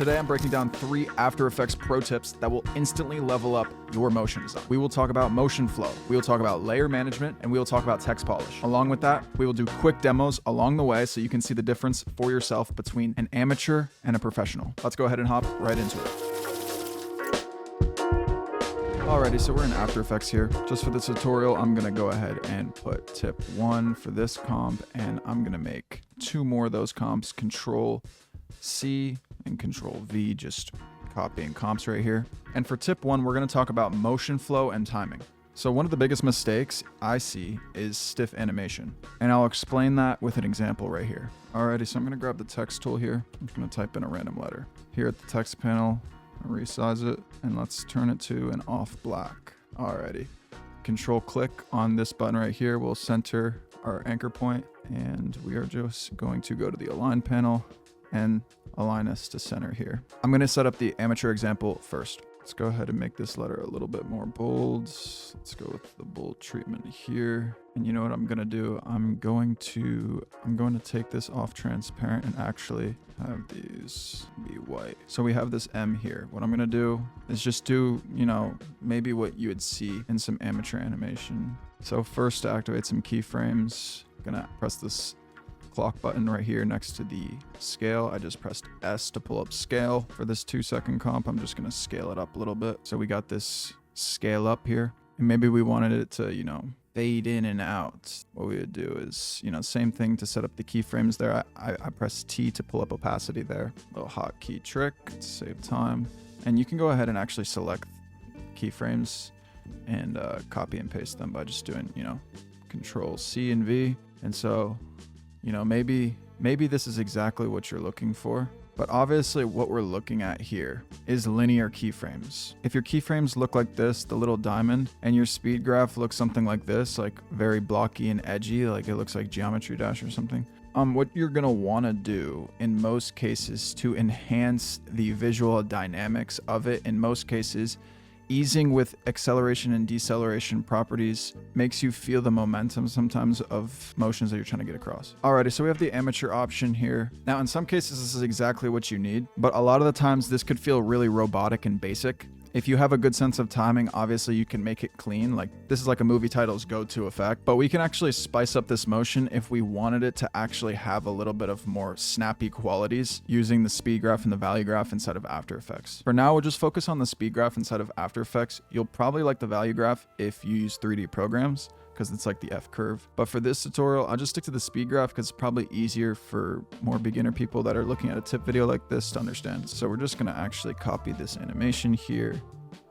Today I'm breaking down 3 After Effects pro tips that will instantly level up your motion design. We will talk about motion flow, we will talk about layer management, and we will talk about text polish. Along with that, we will do quick demos along the way so you can see the difference for yourself between an amateur and a professional. Let's go ahead and hop right into it. Alrighty, so we're in After Effects here. Just for the tutorial, I'm gonna go ahead and put tip 1 for this comp, and I'm gonna make 2 more of those comps, Control C and Control V, just copying comps right here. And for tip 1, we're gonna talk about motion flow and timing. So one of the biggest mistakes I see is stiff animation, and I'll explain that with an example right here. Alrighty, so I'm gonna grab the text tool here. I'm just gonna type in a random letter. Here at the text panel, resize it, and let's turn it to an off black. Alrighty. Control click on this button right here will center our anchor point, and we are just going to go to the align panel and align us to center here. I'm going to set up the amateur example first. Let's go ahead and make this letter a little bit more bold. Let's go with the bold treatment here. And you know what I'm going to do? I'm going to take this off transparent and actually have these be white. So we have this M here. What I'm going to do is just do, maybe what you would see in some amateur animation. So first, to activate some keyframes, I'm going to press this clock button right here next to the scale. I just pressed S to pull up scale. For this 2-second comp, I'm just gonna scale it up a little bit. So we got this scale up here, and maybe we wanted it to, fade in and out. What we would do is, same thing to set up the keyframes there. I press T to pull up opacity there. Little hotkey trick to save time. And you can go ahead and actually select keyframes and copy and paste them by just doing, Control C and V. And so, maybe this is exactly what you're looking for, but obviously what we're looking at here is linear keyframes. If your keyframes look like this, the little diamond, and your speed graph looks something like this, like very blocky and edgy, like it looks like Geometry Dash or something, what you're gonna wanna do in most cases to enhance the visual dynamics of it, in most cases, easing with acceleration and deceleration properties makes you feel the momentum sometimes of motions that you're trying to get across. Alrighty, so we have the amateur option here. Now, in some cases, this is exactly what you need, but a lot of the times this could feel really robotic and basic. If you have a good sense of timing, obviously you can make it clean. Like this is like a movie title's go-to effect, but we can actually spice up this motion if we wanted it to actually have a little bit of more snappy qualities using the speed graph and the value graph inside of After Effects. For now, we'll just focus on the speed graph inside of After Effects. You'll probably like the value graph if you use 3D programs, because it's like the F curve. But for this tutorial, I'll just stick to the speed graph because it's probably easier for more beginner people that are looking at a tip video like this to understand. So we're just gonna actually copy this animation here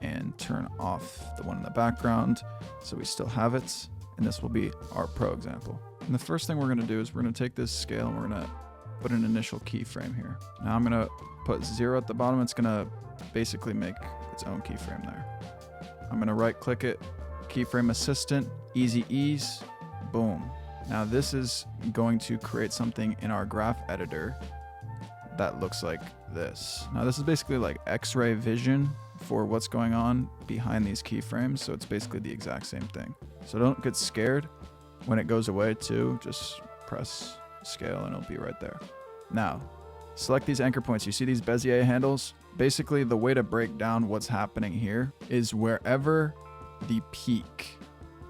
and turn off the one in the background so we still have it. And this will be our pro example. And the first thing we're gonna do is we're gonna take this scale and we're gonna put an initial keyframe here. Now I'm gonna put 0 at the bottom. It's gonna basically make its own keyframe there. I'm gonna right click it, keyframe assistant, easy ease, boom. Now this is going to create something in our graph editor that looks like this. Now this is basically like X-ray vision for what's going on behind these keyframes. So it's basically the exact same thing. So don't get scared when it goes away too. Just press scale and it'll be right there. Now, select these anchor points. You see these Bezier handles? Basically the way to break down what's happening here is wherever the peak,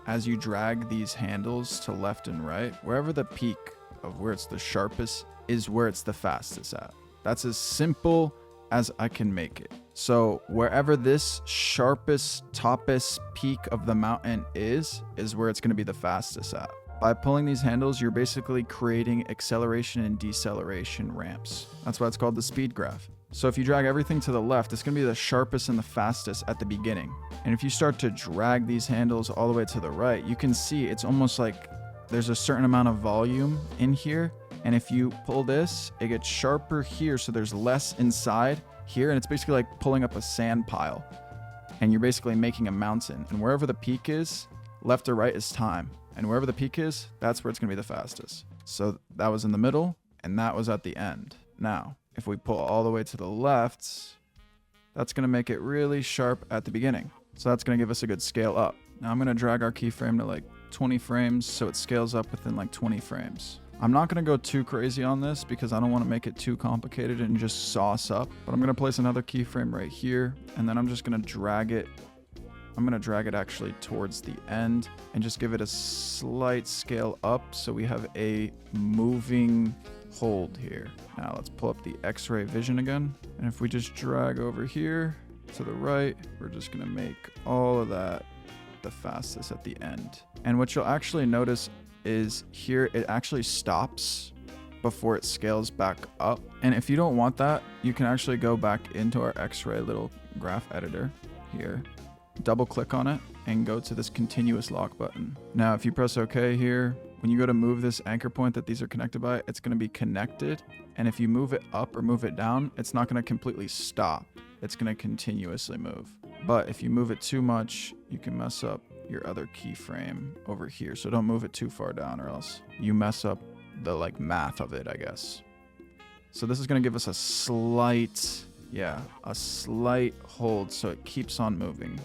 as you drag these handles to left and right, wherever the peak of where it's the sharpest is where it's the fastest at. That's as simple as I can make it. So wherever this sharpest, toppest peak of the mountain is where it's gonna be the fastest at. By pulling these handles, you're basically creating acceleration and deceleration ramps. That's why it's called the speed graph. So if you drag everything to the left, it's gonna be the sharpest and the fastest at the beginning. And if you start to drag these handles all the way to the right, you can see it's almost like there's a certain amount of volume in here. And if you pull this, it gets sharper here. So there's less inside here. And it's basically like pulling up a sand pile. And you're basically making a mountain. And wherever the peak is, left or right is time. And wherever the peak is, that's where it's gonna be the fastest. So that was in the middle and that was at the end. Now, if we pull all the way to the left, that's gonna make it really sharp at the beginning. So that's gonna give us a good scale up. Now I'm gonna drag our keyframe to like 20 frames so it scales up within like 20 frames. I'm not going to go too crazy on this because I don't want to make it too complicated and just sauce up. But I'm going to place another keyframe right here, and then I'm just going to drag it. I'm going to drag it actually towards the end and just give it a slight scale up so we have a moving hold here. Now let's pull up the X-ray vision again. And if we just drag over here to the right, we're just going to make all of that the fastest at the end. And what you'll actually notice is here it actually stops before it scales back up. And if you don't want that, you can actually go back into our X-ray little graph editor here, double click on it and go to this continuous lock button. Now if you press OK here, when you go to move this anchor point that these are connected by, it's going to be connected. And if you move it up or move it down, it's not going to completely stop. It's going to continuously move. But if you move it too much, you can mess up your other keyframe over here. So don't move it too far down or else you mess up the like math of it, I guess. So this is going to give us a slight hold so it keeps on moving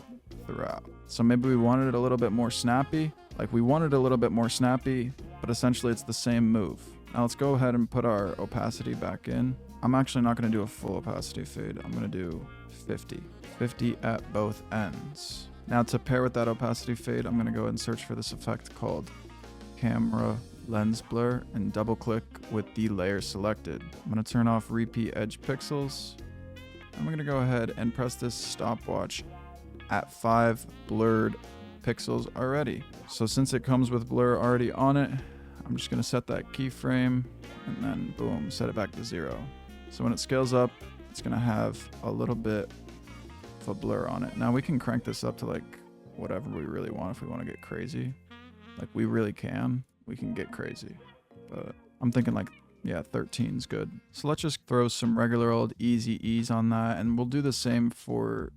throughout. So maybe we wanted it a little bit more snappy. Like we wanted a little bit more snappy, but essentially it's the same move. Now let's go ahead and put our opacity back in. I'm actually not going to do a full opacity fade. I'm going to do 50 at both ends. Now to pair with that opacity fade, I'm going to go and search for this effect called camera lens blur and double click with the layer selected. I'm going to turn off repeat edge pixels. I'm going to go ahead and press this stopwatch at 5 blurred pixels already. So since it comes with blur already on it, I'm just going to set that keyframe and then boom, set it back to 0. So when it scales up, it's going to have a little bit of a blur on it. Now we can crank this up to like whatever we really want. If we want to get crazy, like we really can, we can get crazy, but I'm thinking like, yeah, 13 is good. So let's just throw some regular old easy ease on that. And we'll do the same for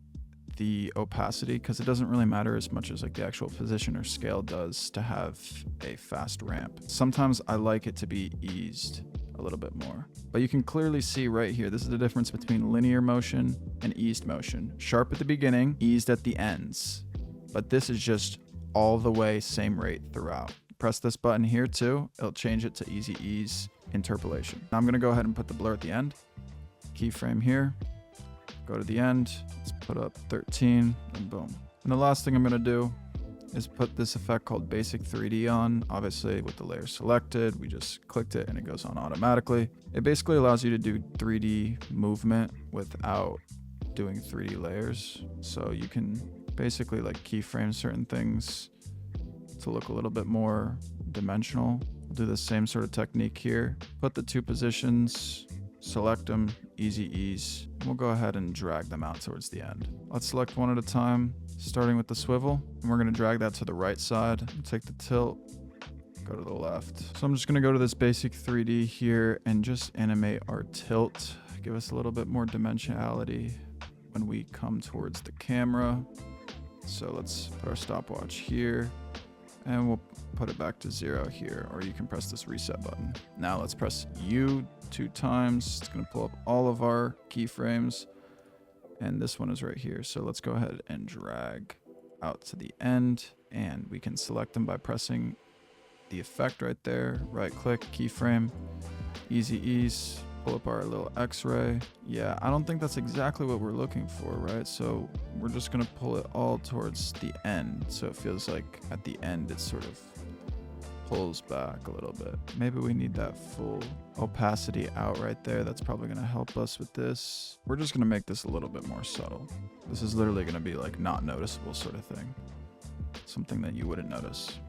the opacity because it doesn't really matter as much as like the actual position or scale does to have a fast ramp. Sometimes I like it to be eased a little bit more, but you can clearly see right here, this is the difference between linear motion and eased motion. Sharp at the beginning, eased at the ends, but this is just all the way same rate throughout. Press this button here too, it'll change it to easy ease interpolation. Now I'm going to go ahead and put the blur at the end, keyframe here, go to the end, let's put up 13 and boom. And the last thing I'm going to do is put this effect called basic 3D on. Obviously with the layer selected, we just clicked it and it goes on automatically. It basically allows you to do 3D movement without doing 3D layers. So you can basically like keyframe certain things to look a little bit more dimensional. We'll do the same sort of technique here. Put the 2 positions, select them, easy ease. We'll go ahead and drag them out towards the end. Let's select one at a time, starting with the swivel. And we're going to drag that to the right side. Take the tilt, go to the left. So I'm just going to go to this basic 3D here and just animate our tilt. Give us a little bit more dimensionality when we come towards the camera. So let's put our stopwatch here. And we'll put it back to 0 here, or you can press this reset button. Now let's press U 2 times. It's going to pull up all of our keyframes. And this one is right here. So let's go ahead and drag out to the end. And we can select them by pressing the effect right there. Right click, keyframe, easy ease. Pull up our little X-ray. Yeah, I don't think that's exactly what we're looking for, right? So we're just gonna pull it all towards the end. So it feels like at the end, it sort of pulls back a little bit. Maybe we need that full opacity out right there. That's probably gonna help us with this. We're just gonna make this a little bit more subtle. This is literally gonna be like not noticeable sort of thing. Something that you wouldn't notice.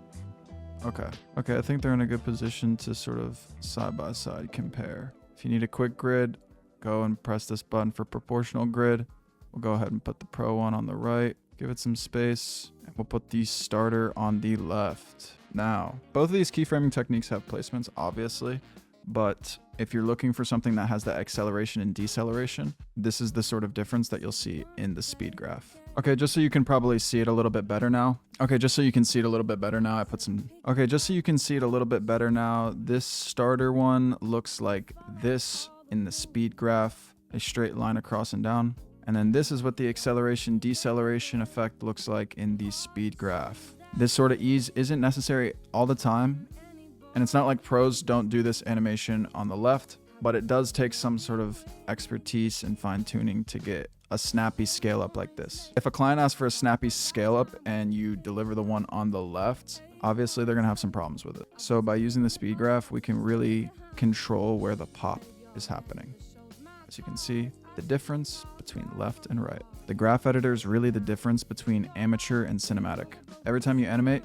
Okay, I think they're in a good position to sort of side by side compare. If you need a quick grid, go and press this button for proportional grid. We'll go ahead and put the Pro one on the right, give it some space, and we'll put the starter on the left. Now, both of these keyframing techniques have placements, obviously, but if you're looking for something that has the acceleration and deceleration, this is the sort of difference that you'll see in the speed graph. Okay, just so you can probably see it a little bit better now. Just so you can see it a little bit better now, this starter one looks like this in the speed graph, a straight line across and down. And then this is what the acceleration deceleration effect looks like in the speed graph. This sort of ease isn't necessary all the time, And it's not like pros don't do this animation on the left, but it does take some sort of expertise and fine tuning to get a snappy scale up like this. If a client asks for a snappy scale up and you deliver the one on the left, obviously they're gonna have some problems with it. So by using the speed graph, we can really control where the pop is happening. As you can see, the difference between left and right. The graph editor is really the difference between amateur and cinematic. Every time you animate,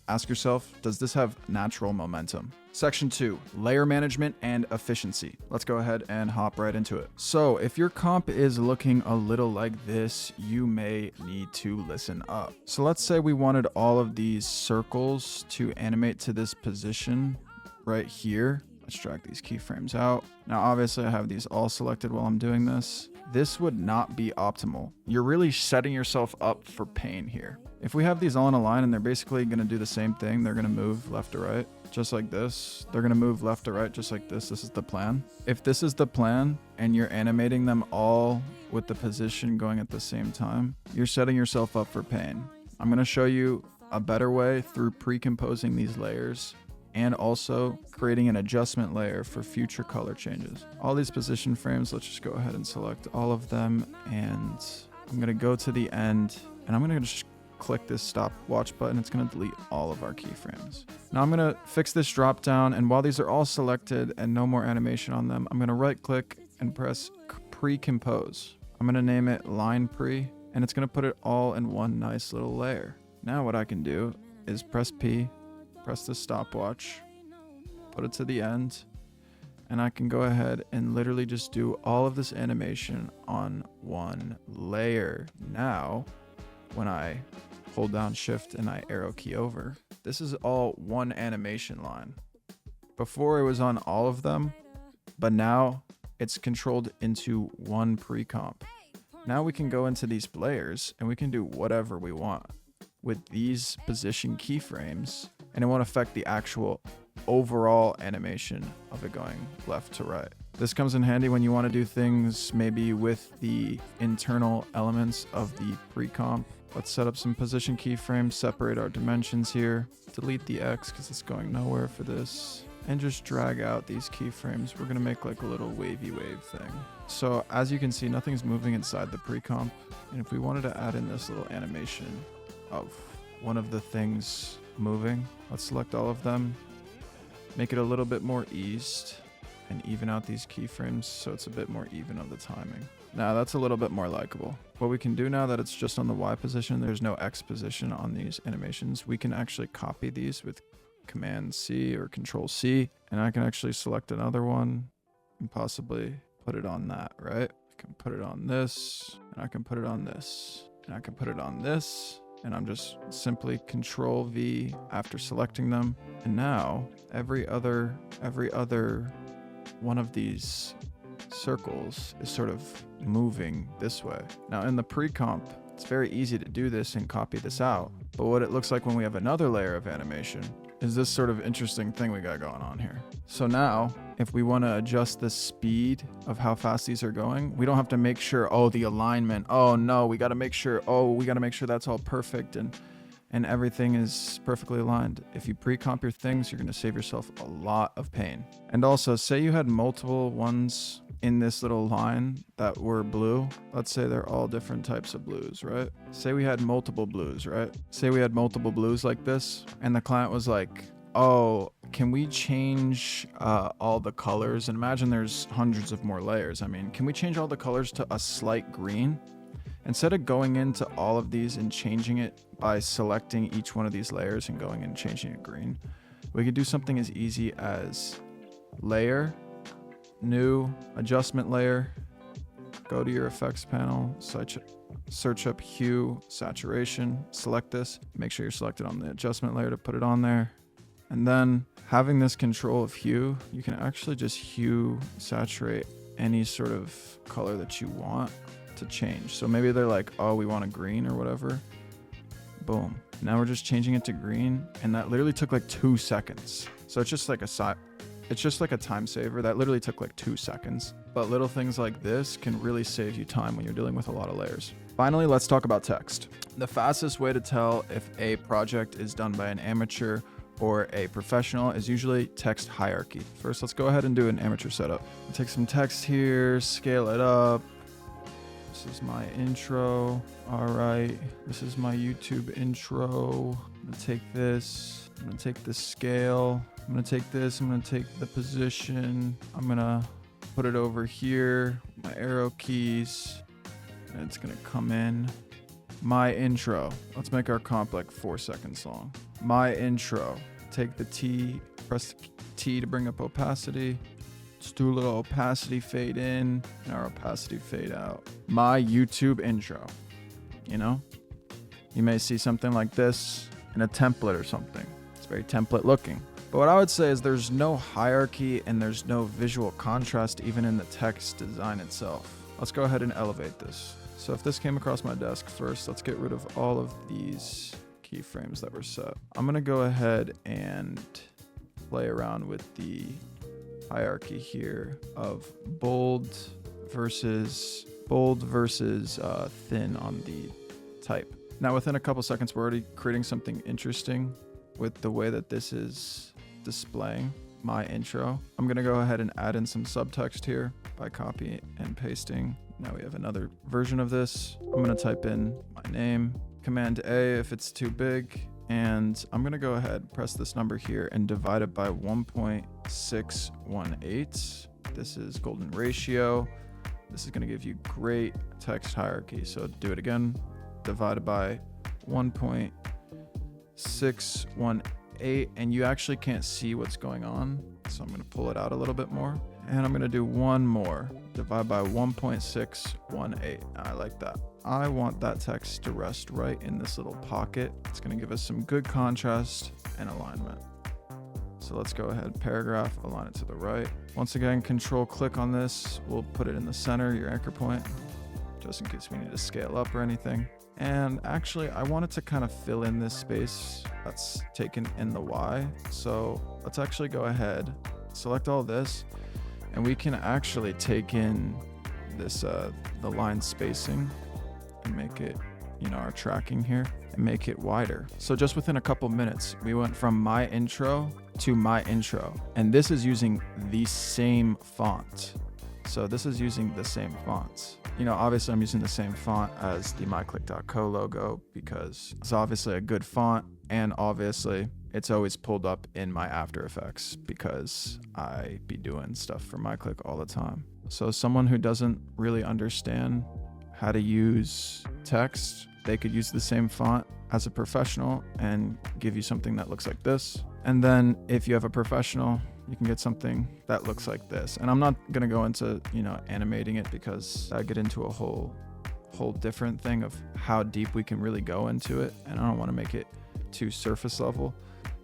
ask yourself, does this have natural momentum? Section 2, layer management and efficiency. Let's go ahead and hop right into it. So if your comp is looking a little like this, you may need to listen up. So let's say we wanted all of these circles to animate to this position right here. Let's drag these keyframes out. Now, obviously I have these all selected while I'm doing this. This would not be optimal. You're really setting yourself up for pain here. If we have these all in a line and they're basically gonna do the same thing, they're gonna move left to right, just like this. They're gonna move left to right, just like this. This is the plan. If this is the plan and you're animating them all with the position going at the same time, you're setting yourself up for pain. I'm gonna show you a better way through pre-composing these layers and also creating an adjustment layer for future color changes. All these position frames, let's just go ahead and select all of them. And I'm gonna go to the end and I'm gonna just click this stopwatch button. It's gonna delete all of our keyframes. Now I'm gonna fix this drop down, and while these are all selected and no more animation on them, I'm gonna right click and press pre-compose. I'm gonna name it line pre, and it's gonna put it all in one nice little layer. Now what I can do is press P, press the stopwatch, put it to the end, and I can go ahead and literally just do all of this animation on one layer. Now, when I hold down shift and I arrow key over, this is all one animation line. Before it was on all of them, but now it's controlled into one pre-comp. Now we can go into these layers and we can do whatever we want with these position keyframes, and it won't affect the actual overall animation of it going left to right. This comes in handy when you want to do things maybe with the internal elements of the pre-comp. Let's set up some position keyframes, separate our dimensions here, delete the X because it's going nowhere for this, and just drag out these keyframes. We're gonna make like a little wavy wave thing. So as you can see, nothing's moving inside the pre-comp. And if we wanted to add in this little animation of one of the things moving, let's select all of them, make it a little bit more eased, and even out these keyframes so it's a bit more even of the timing. Now that's a little bit more likable. What we can do now that it's just on the Y position, there's no X position on these animations, we can actually copy these with Command C or Control C, and I can actually select another one and possibly put it on that, right? I can put it on this, and I can put it on this, and I can put it on this, and I'm just simply Control V after selecting them. And now every other one of these circles is sort of moving this way. Now in the pre-comp, it's very easy to do this and copy this out. But what it looks like when we have another layer of animation is this sort of interesting thing we got going on here. So now, if we want to adjust the speed of how fast these are going, we don't have to make sure, oh, the alignment, oh no, we got to make sure that's all perfect and everything is perfectly aligned. If you pre-comp your things, you're going to save yourself a lot of pain. And also, say you had multiple ones in this little line that were blue. Let's say they're all different types of blues, right? Say we had multiple blues, right? Say we had multiple blues like this, and the client was like, oh, can we change all the colors? And imagine there's hundreds of more layers. I mean, can we change all the colors to a slight green? Instead of going into all of these and changing it by selecting each one of these layers and going and changing it green, we could do something as easy as layer, new, adjustment layer, go to your effects panel, search up hue, saturation, select this, make sure you're selected on the adjustment layer to put it on there. And then having this control of hue, you can actually just hue, saturate any sort of color that you want to change. So maybe they're like, oh, we want a green or whatever. Boom. Now we're just changing it to green, and that literally took like 2 seconds. So it's just like a time saver that literally took like 2 seconds. But little things like this can really save you time when you're dealing with a lot of layers. Finally, let's talk about text. The fastest way to tell if a project is done by an amateur or a professional is usually text hierarchy. First, let's go ahead and do an amateur setup. Take some text here, scale it up. This is my intro. All right, this is my YouTube intro. I'm gonna take this, I'm gonna take the scale. I'm gonna take this, I'm gonna take the position. I'm gonna put it over here, my arrow keys, and it's gonna come in. My intro. Let's make our comp like 4 seconds long. My intro. Take the T, press the T to bring up opacity. Let's do a little opacity fade in and our opacity fade out. My YouTube intro. You know, you may see something like this in a template or something. It's very template looking. But what I would say is there's no hierarchy and there's no visual contrast even in the text design itself. Let's go ahead and elevate this. So if this came across my desk first, let's get rid of all of these keyframes that were set. I'm gonna go ahead and play around with the hierarchy here of bold versus thin on the type. Now within a couple seconds, we're already creating something interesting with the way that this is displaying my intro. I'm gonna go ahead and add in some subtext here by copy and pasting. Now we have another version of this. I'm gonna type in my name, Command A if it's too big, and I'm gonna go ahead, press this number here and divide it by 1.618. This is golden ratio. This is gonna give you great text hierarchy. So do it again, divided by 1.618, and you actually can't see what's going on. So I'm gonna pull it out a little bit more. And I'm gonna do one more, divide by 1.618. I like that. I want that text to rest right in this little pocket. It's gonna give us some good contrast and alignment. So let's go ahead, paragraph, align it to the right. Once again, control click on this. We'll put it in the center, your anchor point, just in case we need to scale up or anything. And actually, I wanted to kind of fill in this space that's taken in the Y. So let's actually go ahead, select all this, and we can actually take in this, the line spacing and make it, you know, our tracking here and make it wider. So just within a couple minutes, we went from my intro to my intro. And this is using the same font. So this is using the same fonts. You know, obviously I'm using the same font as the myclick.co logo because it's obviously a good font, and obviously it's always pulled up in my After Effects because I be doing stuff for MyClick all the time. So someone who doesn't really understand how to use text, they could use the same font as a professional and give you something that looks like this. And then if you have a professional, you can get something that looks like this. And I'm not gonna go into, you know, animating it because I get into a whole different thing of how deep we can really go into it. And I don't wanna make it too surface level.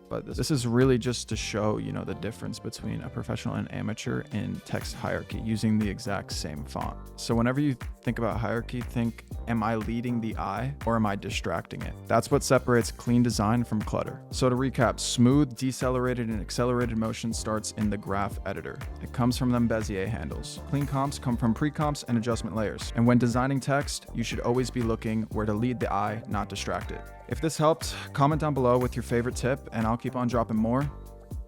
But this is really just to show, you know, the difference between a professional and amateur in text hierarchy using the exact same font. So whenever you think about hierarchy, think, am I leading the eye or am I distracting it? That's what separates clean design from clutter. So to recap, smooth, decelerated, and accelerated motion starts in the graph editor. It comes from them Bezier handles. Clean comps come from pre-comps and adjustment layers. And when designing text, you should always be looking where to lead the eye, not distract it. If this helped, comment down below with your favorite tip and I'll keep on dropping more.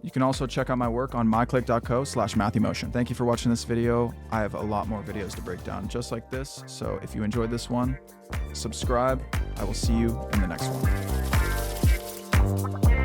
You can also check out my work on myclick.co/MatthewMotion. Thank you for watching this video. I have a lot more videos to break down just like this. So if you enjoyed this one, subscribe. I will see you in the next one.